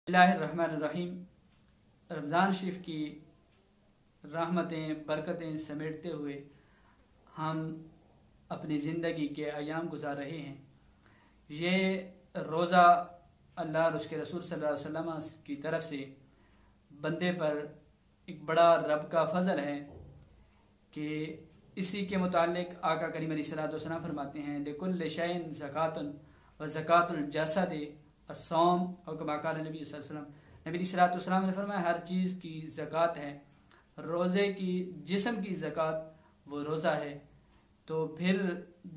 बिस्मिल्लाहिर्रहमानिर्रहीम। रमज़ान शरीफ की रहमतें बरकतें समेटते हुए हम अपनी ज़िंदगी के अयाम गुजार रहे हैं। ये रोज़ा अल्लाह और उसके रसूल सल्लल्लाहु अलैहि वसल्लम की तरफ से बंदे पर एक बड़ा रब का फ़ज़ल है कि इसी के मुतालिक आका करीम अलैहिस्सलाम फरमाते हैं लिकुल्लि शैइन ज़कातुन व ज़कातुल जसद अस्सौम और कमा क़ाल नबी सल्लल्लाहु अलैहि वसल्लम। नबी सल्लल्लाहु अलैहि वसल्लम ने फरमाया हर चीज़ की ज़कात है, रोज़े की जिस्म की ज़कात वो रोज़ा है। तो फिर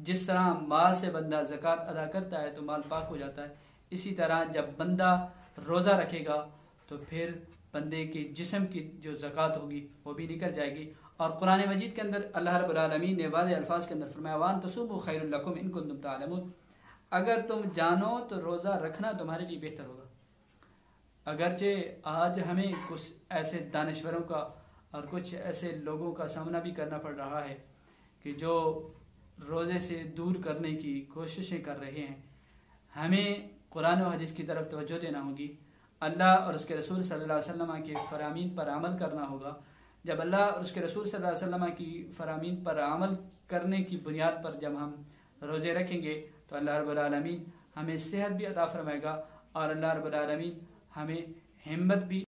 जिस तरह माल से बंदा ज़कात अदा करता है तो माल पाक हो जाता है, इसी तरह जब बंदा रोज़ा रखेगा तो फिर बंदे की जिस्म की जो ज़कात होगी वो भी निकल जाएगी। और कुरान मजीद के अंदर अल्लाह रब्बुल आलमीन ने वाज़ेह अल्फाज के अंदर फरमाया वान तसूमू खैरुल लकुम इन कुंतुम तालमून, अगर तुम जानो तो रोज़ा रखना तुम्हारे लिए बेहतर होगा। अगरचे आज हमें कुछ ऐसे दानश्वरों का और कुछ ऐसे लोगों का सामना भी करना पड़ रहा है कि जो रोज़े से दूर करने की कोशिशें कर रहे हैं। हमें कुरान और हदीस की तरफ तवज्जो देना होगी, अल्लाह और उसके रसूल सल्लल्लाहु अलैहि वसल्लम के फ़रामीन पर अमल करना होगा। जब अल्लाह और उसके रसूल सल्लल्लाहु अलैहि वसल्लम की फ़रामीन पर अमल करने की बुनियाद पर जब हम रोज़े रखेंगे तो अल्लाह रब्बुल आलमीन हमें सेहत भी अता फरमाएगा और अल्लाह रब्बुल आलमीन हमें हिम्मत भी